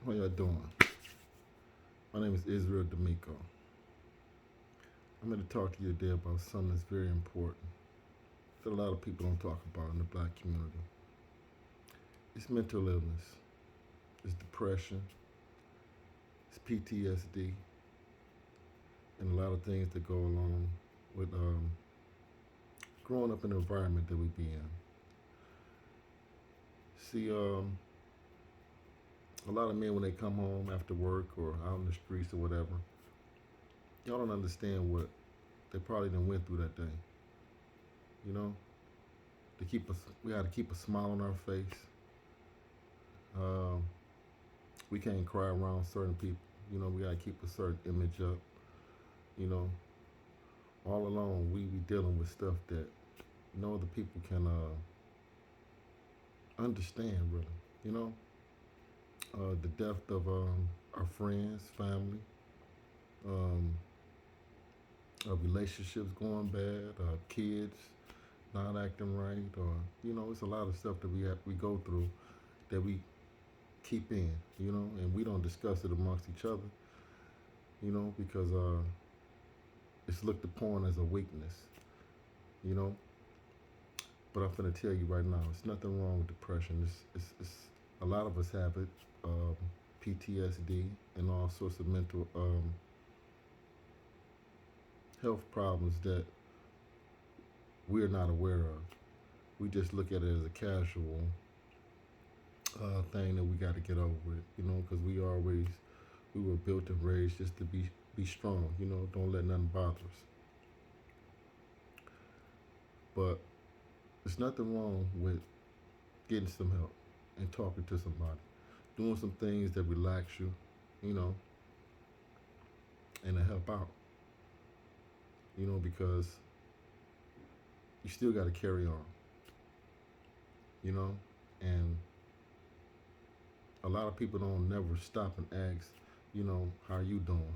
How y'all doing? My name is Israel D'Amico. I'm going to talk to you today about something that's very important that a lot of people don't talk about in the black community. It's mental illness, it's depression, it's PTSD, and a lot of things that go along with growing up in the environment that we be in. See, a lot of men when they come home after work or out in the streets or whatever, y'all don't understand what they probably done went through that day. You know, we got to keep a smile on our face. Um, we can't cry around certain people. You know, we got to keep a certain image up. You know, all along we be dealing with stuff that no other people can understand really. You know, the death of our friends, family, um, relationships going bad, kids not acting right, or it's a lot of stuff that we go through that we keep in, and we don't discuss it amongst each other, because it's looked upon as a weakness, you know. But I'm gonna tell you right now, it's nothing wrong with depression. It's a lot of us have it, PTSD and all sorts of mental health problems that we're not aware of. We just look at it as a casual thing that we got to get over it, because we were built and raised just to be strong, don't let nothing bother us. But there's nothing wrong with getting some help and talking to somebody, doing some things that relax you, you know, and to help out, because you still got to carry on, and a lot of people don't never stop and ask, how you doing,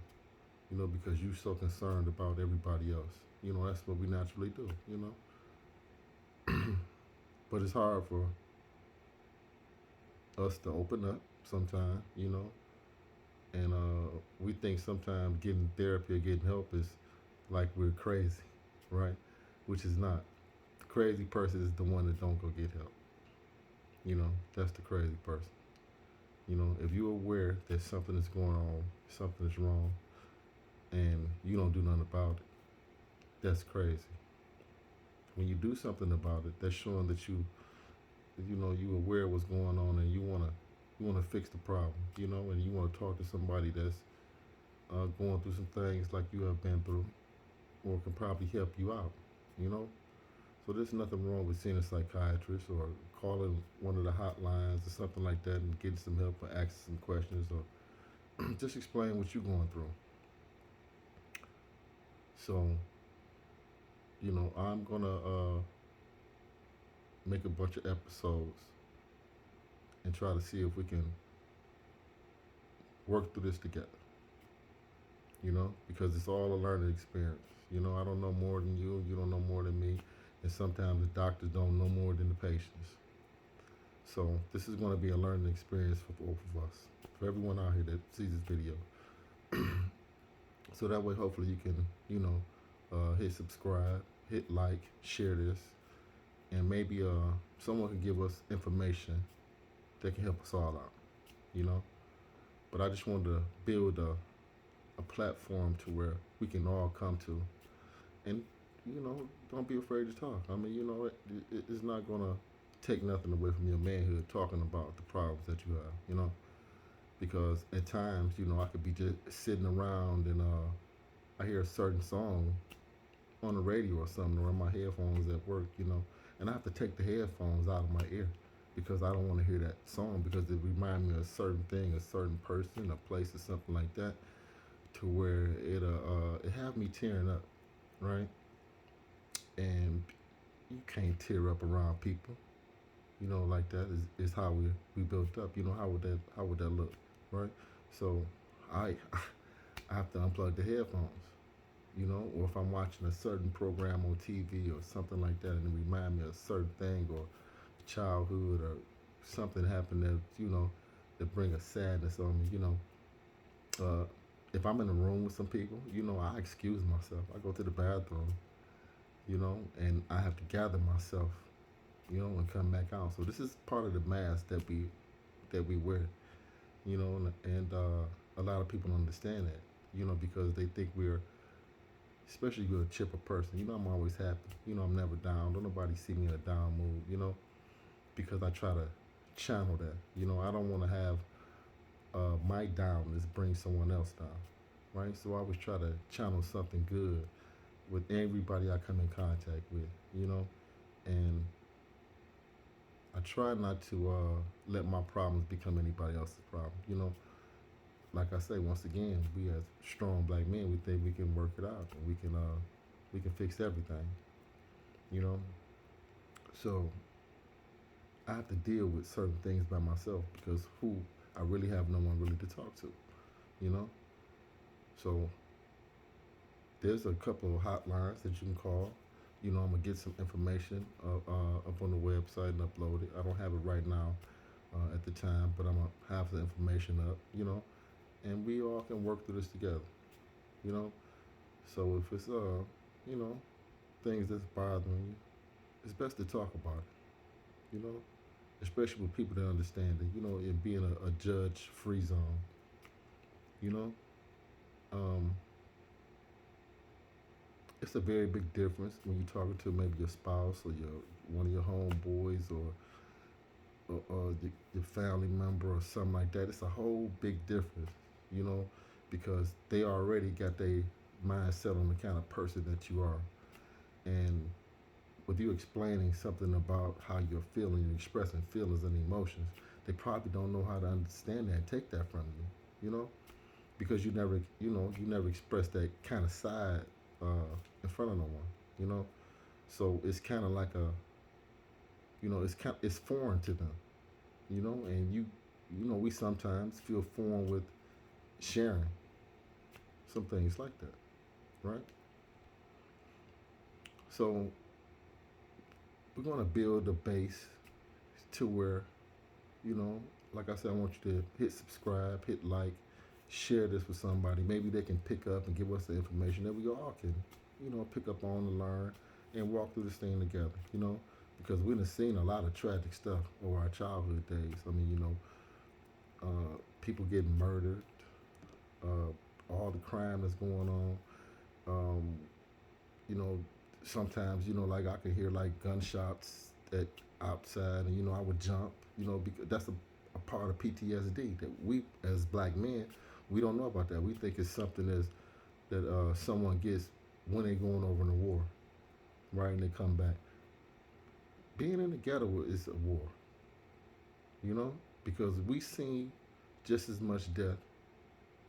because you are so concerned about everybody else. That's what we naturally do, but it's hard for us to open up sometimes, and we think sometimes getting therapy or getting help is like we're crazy, right? Which is not. The crazy person is the one that don't go get help. That's the crazy person. If you're aware that something is going on, something is wrong, and you don't do nothing about it, that's crazy. When you do something about it, that's showing that you aware of what's going on, and you wanna fix the problem, and you wanna talk to somebody that's going through some things like you have been through, or can probably help you out, you know. So there's nothing wrong with seeing a psychiatrist or calling one of the hotlines or something like that and getting some help or asking some questions or just explain what you're going through. So, I'm gonna make a bunch of episodes and try to see if we can work through this together. Because it's all a learning experience. I don't know more than you don't know more than me, and sometimes the doctors don't know more than the patients. So this is going to be a learning experience for both of us, for everyone out here that sees this video. So that way, hopefully, you can, hit subscribe, hit like, share this, and maybe someone can give us information that can help us all out, you know. But I just wanted to build a platform to where we can all come to, and don't be afraid to talk. I mean, it's not gonna take nothing away from your manhood talking about the problems that you have, because at times, I could be just sitting around and I hear a certain song on the radio or something, or in my headphones at work, and I have to take the headphones out of my ear because I don't want to hear that song because it reminds me of a certain thing, a certain person, a place, or something like that, to where it have me tearing up, right? And you can't tear up around people, like that is how we built up. How would that look, right? So I I have to unplug the headphones, or if I'm watching a certain program on TV or something like that, and it remind me of a certain thing or childhood or something happened that that bring a sadness on me. Uh, if I'm in a room with some people, I excuse myself. I go to the bathroom, and I have to gather myself, and come back out. So this is part of the mask that we wear, and a lot of people don't understand that, because they think we're, especially if you're a chipper person. I'm always happy. I'm never down. Don't nobody see me in a down mood. Because I try to channel that. I don't want to have my downness bring someone else down, right? So I always try to channel something good with everybody I come in contact with, and I try not to let my problems become anybody else's problem. Like I say, once again, we as strong black men, we think we can work it out and we can fix everything. You know, so I have to deal with certain things by myself because I really have no one really to talk to. You know, so there's a couple of hotlines that you can call. I'm gonna get some information up on the website and upload it. I don't have it right now at the time, but I'm gonna have the information up. And we all can work through this together. You know, so if it's you know, things that's bothering you, it's best to talk about it. You know, especially with people that understand it. It being a judge-free zone. You know, um, it's a very big difference when you're talking to maybe your spouse or your one of your homeboys or your family member or something like that. It's a whole big difference, you know, because they already got their mindset on the kind of person that you are. And with you explaining something about how you're feeling and expressing feelings and emotions, they probably don't know how to understand that and take that from you, because you never expressed that kind of side in front of no one, you know. So it's kind of like it's foreign to them, and we sometimes feel foreign with sharing some things like that, right? So we're gonna build a base to where, you know, like I said, I want you to hit subscribe, hit like, share this with somebody. Maybe they can pick up and give us the information that we all can, pick up on and learn and walk through this thing together, because we've seen a lot of tragic stuff over our childhood days. I mean, people getting murdered, all the crime that's going on. Um, you know, sometimes, like I can hear like gunshots at outside, and I would jump, because that's a part of PTSD that we as black men we don't know about that. We think it's something that someone gets when they're going over in a war, right? And they come back. Being in the ghetto is a war, because we see just as much death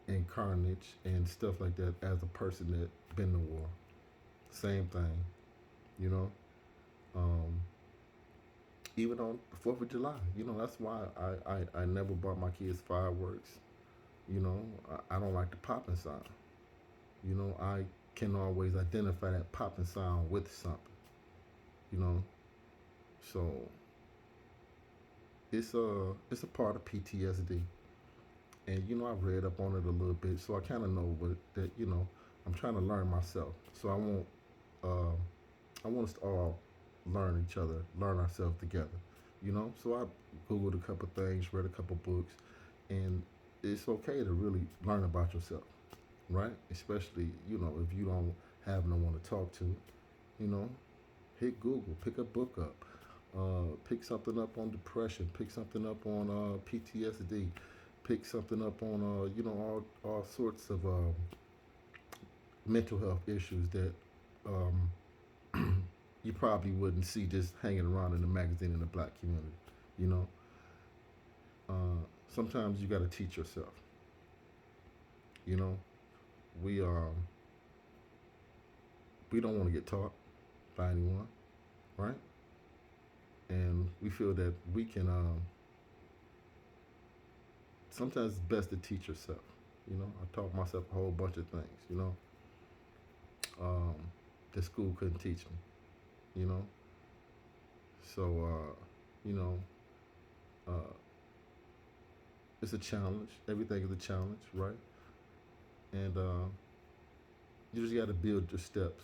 and carnage and stuff like that as a person that been to war. Same thing, you know. Um, Even on the 4th of July, that's why I never bought my kids fireworks. I don't like the popping sound. I can always identify that popping sound with something. You know, so it's a part of PTSD, and I read up on it a little bit, so I kind of know what that. I'm trying to learn myself, so uh, I want us to all learn each other, learn ourselves together. So I googled a couple things, read a couple books, and it's okay to really learn about yourself, right? Especially if you don't have no one to talk to, you know, hit Google, pick a book up, pick something up on depression, pick something up on PTSD, pick something up on all sorts of mental health issues that you probably wouldn't see just hanging around in the magazine in the black community. You know, sometimes you got to teach yourself. You know, we we don't want to get taught by anyone, right? And we feel that we can. Sometimes it's best to teach yourself. I taught myself a whole bunch of things. Um, that school couldn't teach me. You know, so you know, uh, it's a challenge. Everything is a challenge, right? And you just got to build your steps.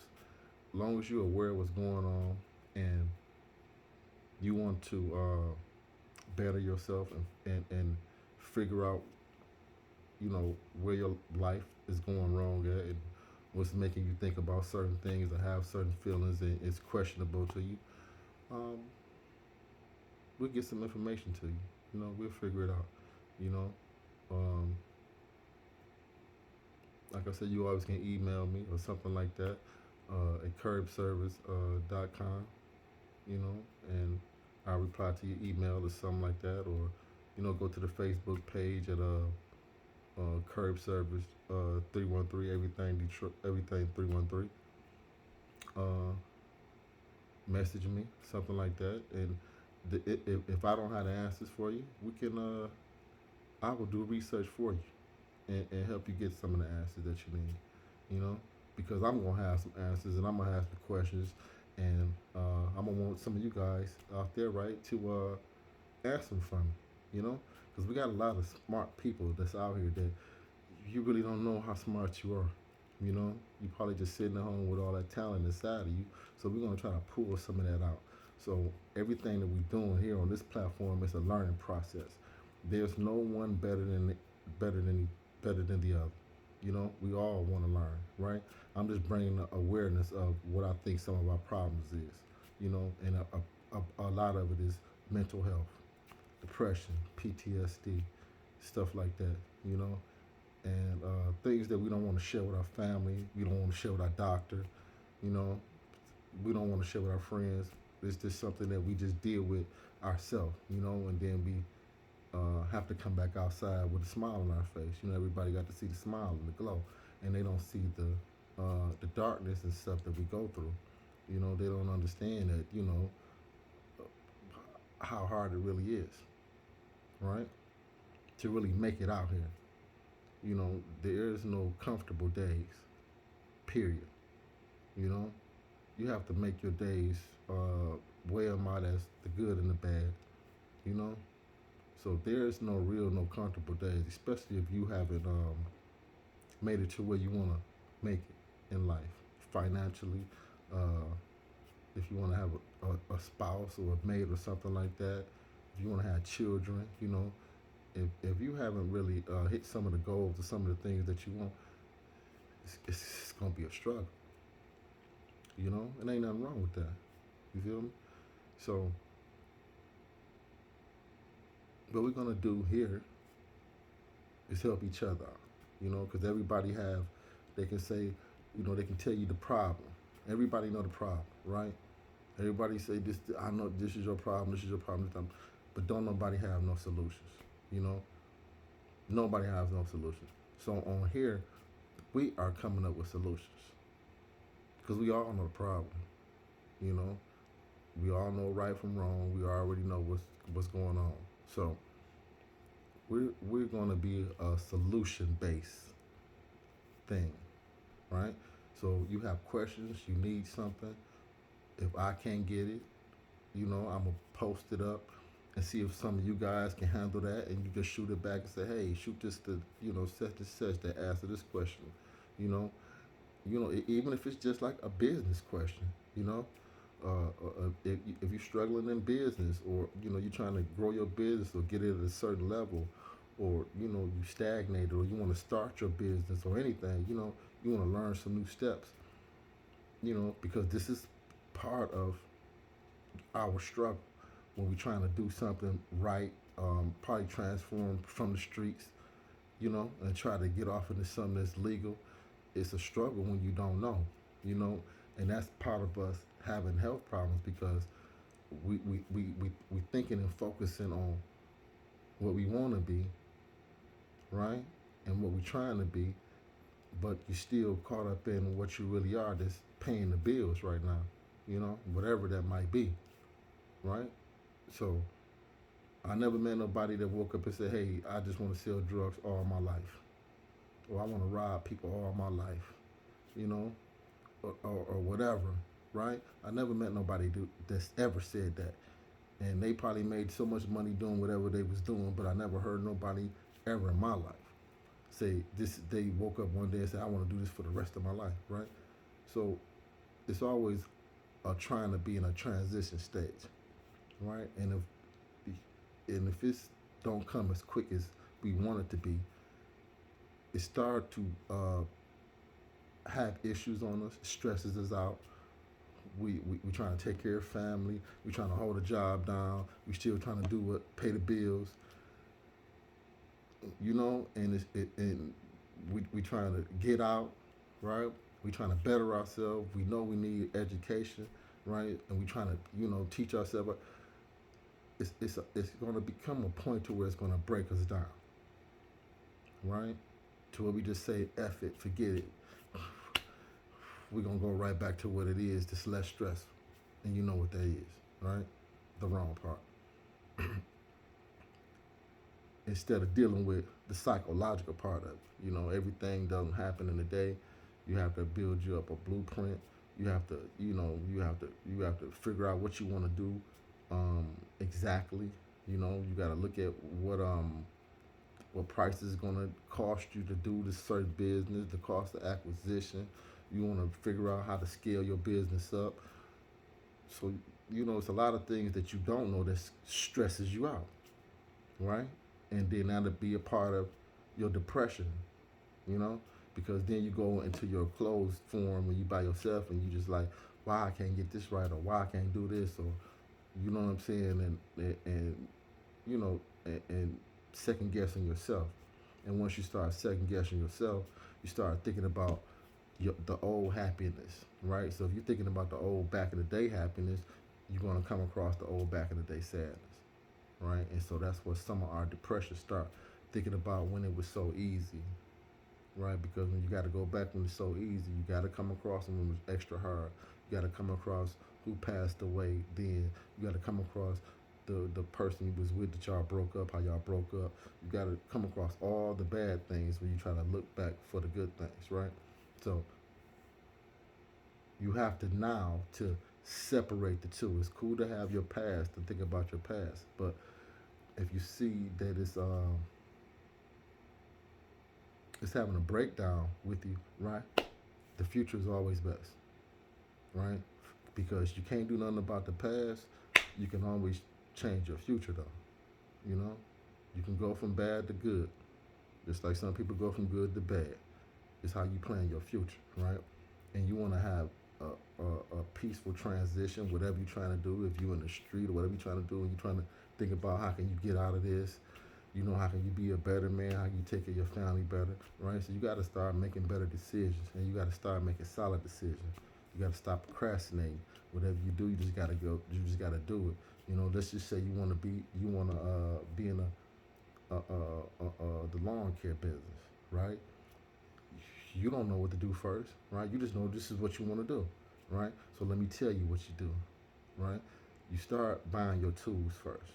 As long as you're aware of what's going on and you want to better yourself and figure out, where your life is going wrong at and what's making you think about certain things or have certain feelings and it's questionable to you, um, we'll get some information to you. We'll figure it out. You know, um, like I said, you always can email me or something like that at curbservice.com, and I'll reply to your email or something like that, or go to the Facebook page at Curb Service 313 Everything Detroit, Everything 313. Uh, Message me something like that, and if I don't have the answers for you, we can I will do research for you and help you get some of the answers that you need. You know, because I'm gonna have some answers and I'm gonna have some questions, and I'm gonna want some of you guys out there, right, to answer them for me. You know, because we got a lot of smart people that's out here that you really don't know how smart you are. You probably just sitting at home with all that talent inside of you. So we're gonna try to pull some of that out. So everything that we're doing here on this platform is a learning process. There's no one better than better than the other. We all want to learn, right? I'm just bringing the awareness of what I think some of our problems is. And a lot of it is mental health, depression, PTSD, stuff like that. You know, and things that we don't want to share with our family, we don't want to share with our doctor, you know, we don't want to share with our friends. It's just something that we just deal with ourselves, and then we have to come back outside with a smile on our face. Everybody got to see the smile and the glow, and they don't see the darkness and stuff that we go through. They don't understand that, how hard it really is, right? To really make it out here. There is no comfortable days, period. You know, you have to make your days weigh them out as the good and the bad, you know. So there's no comfortable days, especially if you haven't made it to where you want to make it in life, financially. Uh, if you want to have a spouse or a mate or something like that, if you want to have children, if you haven't really hit some of the goals or some of the things that you want, it's gonna be a struggle. And ain't nothing wrong with that. You feel me? So, what we're gonna do here is help each other out. Because everybody they can say, they can tell you the problem. Everybody know the problem, right? Everybody say this. I know this is your problem. This is your problem. But don't nobody have no solutions. You know, nobody has no solutions. So on here, we are coming up with solutions because we all know the problem. You know, we all know right from wrong. We already know what's going on. So we're going to be a solution based thing, right? So you have questions, you need something. If I can't get it, I'm gonna post it up and see if some of you guys can handle that, and you just shoot it back and say, hey, shoot this to such and such to answer this question. You know, even if it's just like a business question. If you're struggling in business, or you're trying to grow your business or get it at a certain level, or you stagnated, or you want to start your business or anything, you want to learn some new steps. Because this is part of our struggle when we're trying to do something right, probably transform from the streets, and try to get off into something that's legal. It's a struggle when you don't know, and that's part of us having health problems because we thinking and focusing on what we want to be, right, and what we're trying to be, but you're still caught up in what you really are, that's paying the bills right now, whatever that might be, right? So I never met nobody that woke up and said, hey, I just want to sell drugs all my life, or I want to rob people all my life, or whatever, right? I never met nobody that's ever said that. And they probably made so much money doing whatever they was doing, but I never heard nobody ever in my life. Say this, they woke up one day and said, I want to do this for the rest of my life, right? So it's always trying to be in a transition stage, right? And if it's don't come as quick as we want it to be, it start to have issues on us, stresses us out. We trying to take care of family. We trying to hold a job down. We still trying to do what pay the bills. And we trying to get out, right? We trying to better ourselves. We know we need education, right? And we trying to teach ourselves. It's going to become a point to where it's going to break us down, right? To where we just say, F it, forget it. We're going to go right back to what it is, just less stressful. And you know what that is, right? The wrong part. Instead of dealing with the psychological part of it. Everything doesn't happen in a day. You have to build you up a blueprint. You have to, you have to figure out what you want to do exactly. You got to look at what price is going to cost you to do this certain business, the cost of acquisition. You want to figure out how to scale your business up. So, it's a lot of things that you don't know that stresses you out, right? And then that'll be a part of your depression, because then you go into your closed form when you by yourself and you just like, why I can't get this right, or why I can't do this, or you know what I'm saying, and second guessing yourself. And once you start second guessing yourself, you start thinking about the old happiness, right? So if you're thinking about the old back in the day happiness, you're gonna come across the old back in the day sadness, right? And so that's where some of our depression start, thinking about when it was so easy, right? Because when you got to go back when it's so easy, you got to come across when it was extra hard. You got to come across who passed away then. You got to come across the person you was with that y'all broke up, how y'all broke up. You got to come across all the bad things when you try to look back for the good things, right? So you have to now to separate the two. It's cool to have your past and think about your past, but if you see that it's having a breakdown with you, right? The future is always best, right? Because you can't do nothing about the past. You can always change your future, though. You can go from bad to good, just like some people go from good to bad. It's how you plan your future, right? And you want to have a peaceful transition, whatever you're trying to do. If you're in the street or whatever you're trying to do, and you're trying to think about how can you get out of this, how can you be a better man, how can you take care of your family better, right? So you got to start making better decisions, and you got to start making solid decisions. You got to stop procrastinating. Whatever you do, you just got to go. You just got to do it. Let's just say you want to be in the lawn care business, right? You don't know what to do first, right? You just know this is what you want to do, right? So let me tell you what you do, right? You start buying your tools first,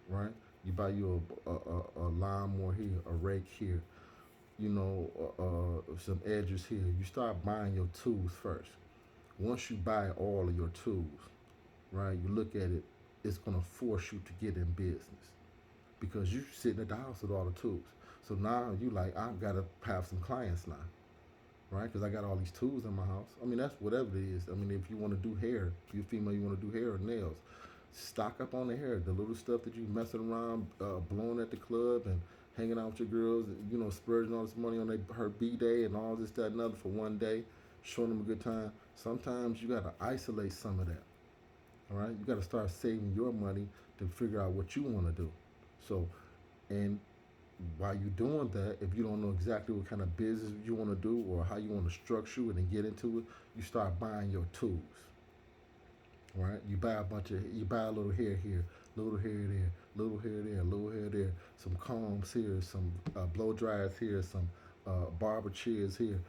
right? You buy you a lawnmower here, a rake here, some edges here. You start buying your tools first. Once you buy all of your tools, right, you look at it, it's going to force you to get in business because you're sitting at the house with all the tools. So now you like, I've got to have some clients now, right? Because I got all these tools in my house. I mean, that's whatever it is. I mean, if you want to do hair, if you're female, you want to do hair or nails, stock up on the hair. The little stuff that you messing around, blowing at the club and hanging out with your girls, splurging all this money on her B-day and all this, that, and other for one day, showing them a good time. Sometimes you got to isolate some of that, all right? You got to start saving your money to figure out what you want to do. So, and while you're doing that, if you don't know exactly what kind of business you want to do or how you want to structure it and get into it, you start buying your tools, right? You buy a little hair here, little hair there, little hair there, little hair there, some combs here, some blow dryers here, some barber chairs here.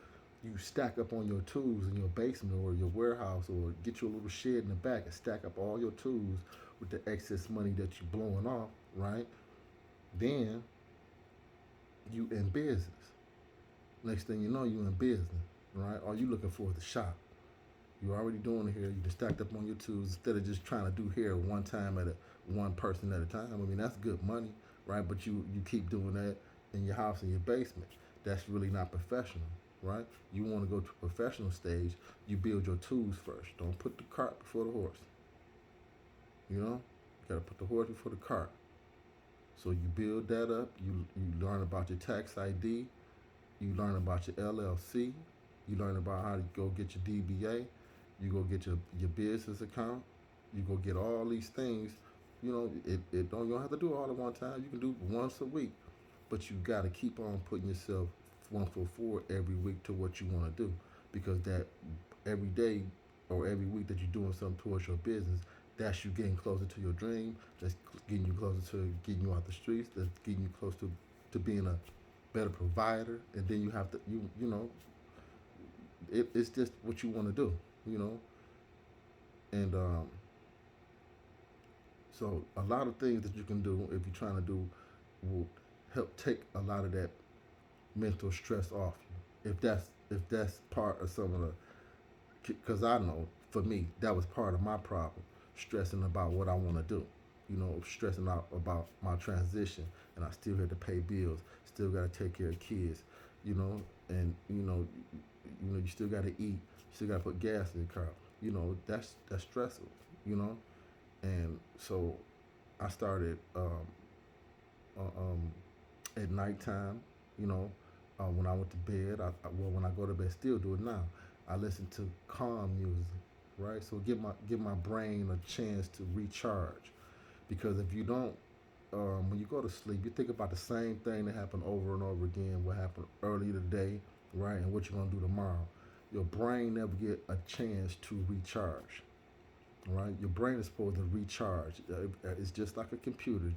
You stack up on your tools in your basement or your warehouse, or get you a little shed in the back and stack up all your tools with the excess money that you're blowing off, right? Then you in business. Next thing you know, you in business, right? All you looking for is the shop. You're already doing the hair. You just stacked up on your tools instead of just trying to do hair one time one person at a time. I mean, that's good money, right? But you keep doing that. in your house in your basement. That's really not professional, right? You want to go to a professional stage, you build your tools first. Don't put the cart before the horse. You know, you gotta put the horse before the cart. So you build that up. You learn about your tax ID. You learn about your LLC. You learn about how to go get your DBA. You go get your business account. You go get all these things. You know, you don't have to do it all at one time. You can do it once a week, but you got to keep on putting yourself one foot forward every week to what you want to do, because that every day or every week that you're doing something towards your business, that's you getting closer to your dream. That's getting you closer to getting you out the streets. That's getting you close to being a better provider. And then you have to you know it's just what you want to do, you know. And so a lot of things that you can do if you're trying to do will help take a lot of that mental stress off you. If that's part of some of the, because I know for me that was part of my problem, stressing about what I want to do, you know, stressing out about my transition, and I still had to pay bills, still got to take care of kids, you know, and you still got to eat, you still got to put gas in the car, you know, that's stressful, you know, and so I started at nighttime, you know, when I went to bed, well, when I go to bed, still do it now. I listen to calm music, right? So give my brain a chance to recharge, because if you don't, when you go to sleep, you think about the same thing that happened over and over again. What happened earlier today, right? And what you're gonna do tomorrow. Your brain never get a chance to recharge, right? Your brain is supposed to recharge. It's just like a computer,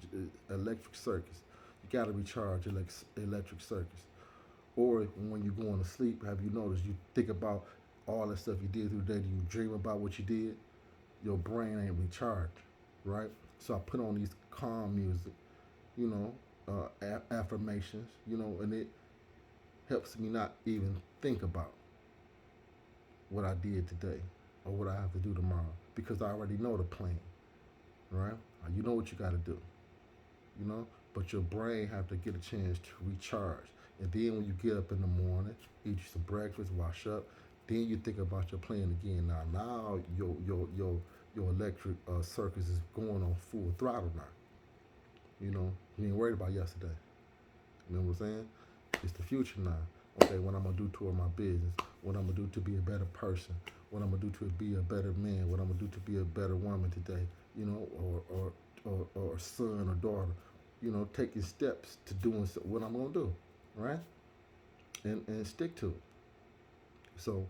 electric circuits. You got to recharge electric circuits. Or when you're going to sleep, have you noticed you think about all the stuff you did through the day? Do you dream about what you did? Your brain ain't recharged, right? So I put on these calm music, you know, affirmations, you know, and it helps me not even think about what I did today or what I have to do tomorrow, because I already know the plan, right? You know what you got to do, you know, but your brain have to get a chance to recharge. And then when you get up in the morning, eat you some breakfast, wash up, then you think about your plan again. Now your electric circuits is going on full throttle now. You know, you ain't worried about yesterday. You know what I'm saying? It's the future now. Okay, what I'm gonna do toward my business, what I'm gonna do to be a better person, what I'm gonna do to be a better man, what I'm gonna do to be a better woman today, you know, or son or daughter, you know, taking steps to doing what I'm gonna do, right? And stick to it. So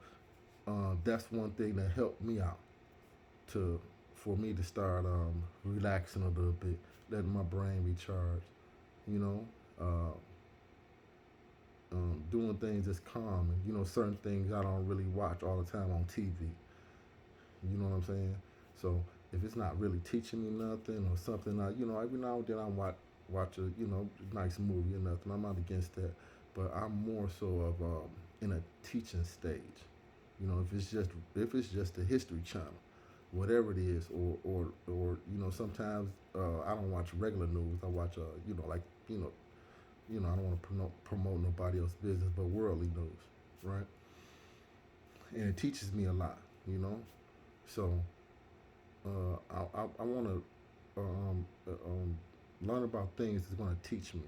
that's one thing that helped me out to for me to start relaxing a little bit, letting my brain recharge, you know. Doing things that's calm, and you know, certain things I don't really watch all the time on TV. You know what I'm saying? So if it's not really teaching me nothing or something, you know, every now and then I watch a nice movie or nothing. I'm not against that, but I'm more so of in a teaching stage. You know, if it's just a History Channel, whatever it is, or you know, sometimes I don't watch regular news. I watch like I don't want to promote nobody else's business, but worldly news, right? And it teaches me a lot, you know. So I want to learn about things that's going to teach me,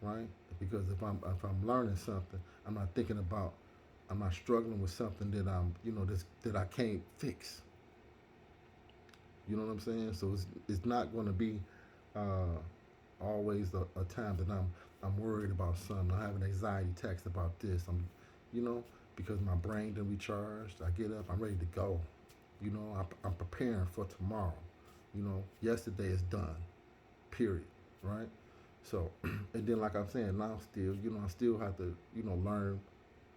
right? Because if I'm learning something, I'm not thinking about, I'm not struggling with something that that I can't fix. You know what I'm saying? So it's not going to be uh, always a time that I'm worried about something. I have an anxiety text about this. You know, because my brain done recharged. I get up, I'm ready to go. You know, I'm preparing for tomorrow. You know, yesterday is done. Period. Right. So, and then like I'm saying now, still, you know, I still have to, you know, learn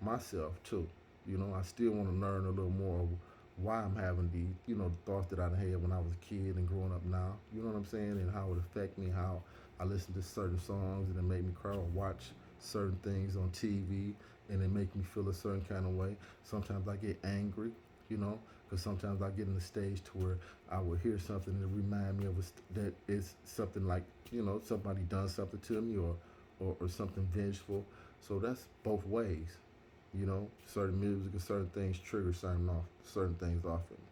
myself too. You know, I still want to learn a little more of why I'm having the, the thoughts that I had when I was a kid and growing up now. You know what I'm saying? And how it affect me, how I listen to certain songs and it make me cry, or watch certain things on TV and it make me feel a certain kind of way. Sometimes I get angry, you know, because sometimes I get in the stage to where I will hear something that remind me of that it's something like, you know, somebody done something to me, or something vengeful. So that's both ways. Certain music and certain things trigger certain things off of me.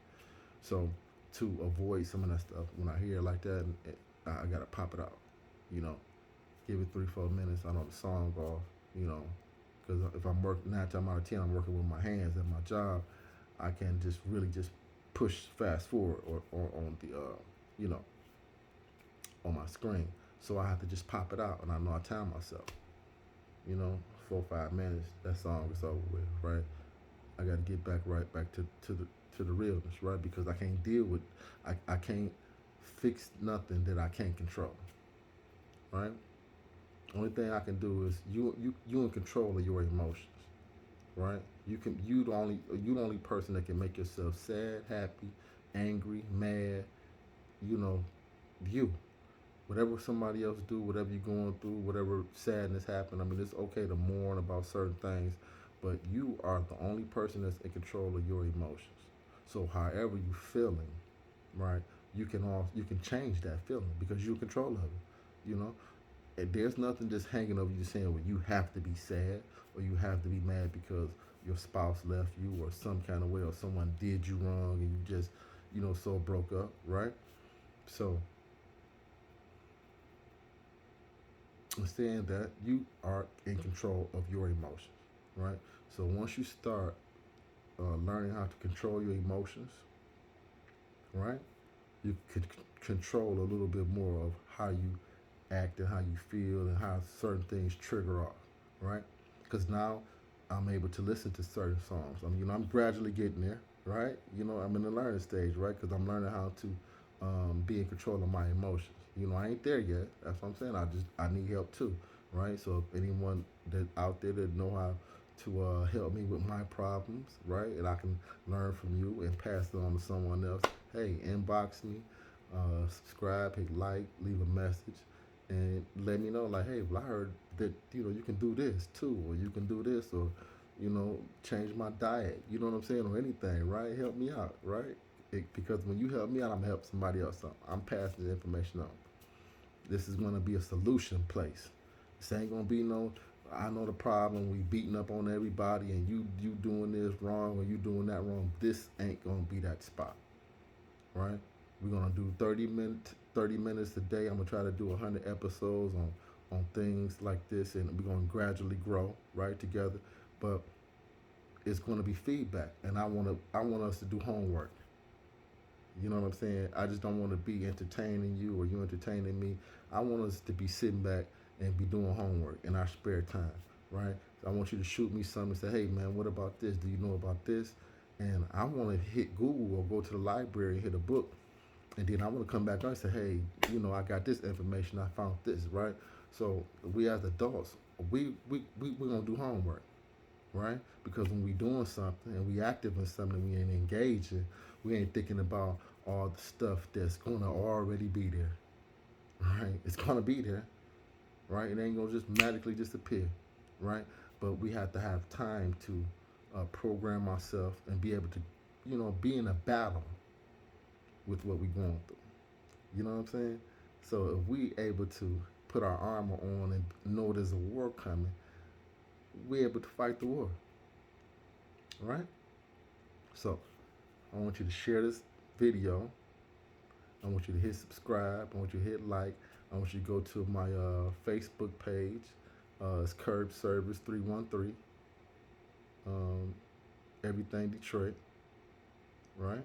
So to avoid some of that stuff, when I hear it like that, I gotta pop it out. You know, give it 3 4 minutes. I know the song off. You know, because if I'm working 9 times out of 10, I'm working with my hands at my job. I can just really just push fast forward or on the you know on my screen. So I have to just pop it out, and I know I time myself. You know, 4 5 minutes, that song is over with, right? I got to get back to the realness, right? Because I can't deal with, I can't fix nothing that I can't control, right? Only thing I can do is you in control of your emotions, right? You the only person that can make yourself sad, happy, angry, mad. You know, you. Whatever somebody else do, whatever you're going through, whatever sadness happened. I mean, it's okay to mourn about certain things, but you are the only person that's in control of your emotions. So, however you feeling, right? You can change that feeling because you're in control of it. You know, and there's nothing just hanging over you saying, well, you have to be sad or you have to be mad because your spouse left you or some kind of way or someone did you wrong and you just, so broke up, right? So understand that you are in control of your emotions, right? So once you start learning how to control your emotions, right, you can control a little bit more of how you act and how you feel and how certain things trigger off, right? Because now I'm able to listen to certain songs. I'm gradually getting there, right? I'm in the learning stage, right? Because I'm learning how to be in control of my emotions. I ain't there yet. That's what I'm saying. I need help too, right? So if anyone that out there that know how to help me with my problems, right, and I can learn from you and pass it on to someone else. Hey, inbox me, subscribe, hit like, leave a message, and let me know like, hey, well, I heard that you can do this too, or you can do this, or change my diet. You know what I'm saying, or anything, right? Help me out, right? Because when you help me out, I'm gonna help somebody else out. I'm passing the information on. This is gonna be a solution place. This ain't gonna be no. I know the problem. We beating up on everybody, and you doing this wrong or you doing that wrong. This ain't gonna be that spot, right? We're gonna do 30 minutes a day. I'm gonna try to do 100 episodes on things like this, and we're gonna gradually grow right together. But it's gonna be feedback, and I want us to do homework. You know what I'm saying? I just don't want to be entertaining you or you entertaining me. I want us to be sitting back and be doing homework in our spare time, right? So I want you to shoot me something and say, hey, man, what about this? Do you know about this? And I want to hit Google or go to the library and hit a book. And then I want to come back and say, hey, I got this information. I found this, right? So we as adults, we're going to do homework, right? Because when we doing something and we active in something, we ain't engaging, we ain't thinking about all the stuff that's gonna already be there, right? It's gonna be there, right? It ain't gonna just magically disappear, right? But we have to have time to program ourselves and be able to, be in a battle with what we're going through. You know what I'm saying? So if we able to put our armor on and know there's a war coming, we're able to fight the war, right? So I want you to share this video. I want you to hit subscribe. I want you to hit like. I want you to go to my Facebook page. It's Curb Service 313. Everything Detroit, right?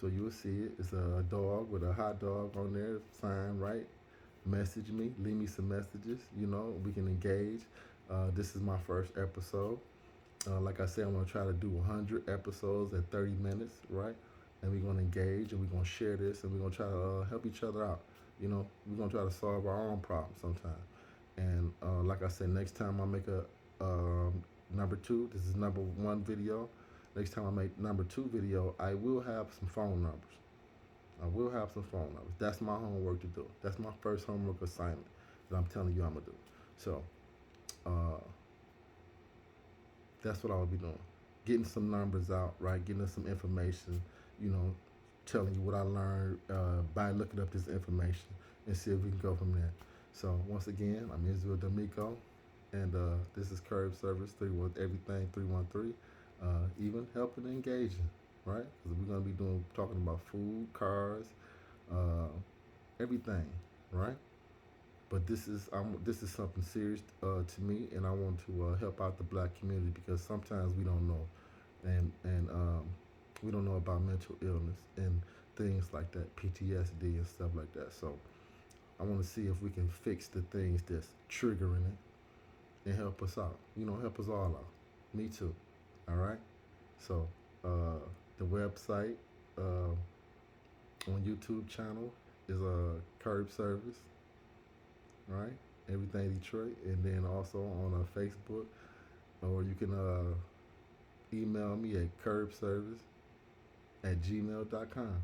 So you will see it. It's a dog with a hot dog on there, sign, right? Message me. Leave me some messages. We can engage. This is my first episode. Like I said, I'm going to try to do 100 episodes at 30 minutes, right? And we're going to engage and we're going to share this and we're going to try to help each other out. We're going to try to solve our own problems sometime. And like I said, next time I make a number 2, this is number 1 video. Next time I make number 2 video, I will have some phone numbers. I will have some phone numbers. That's my homework to do. That's my first homework assignment that I'm telling you I'm going to do. So, that's what I would be doing. Getting some numbers out, right? Getting us some information, telling you what I learned by looking up this information and see if we can go from there. So once again, I'm Israel D'Amico, and this is Curb Service 31 Everything 313. Even helping and engaging, right? Because we're gonna be doing talking about food, cars, uh, everything, right? But this is something serious to me, and I want to help out the black community because sometimes we don't know, and we don't know about mental illness and things like that, PTSD and stuff like that. So I want to see if we can fix the things that's triggering it and help us out. Help us all out. Me too. All right. So the website on YouTube channel is a Curb Service, right? Everything Detroit, and then also on Facebook, or you can email me at curbservice@gmail.com.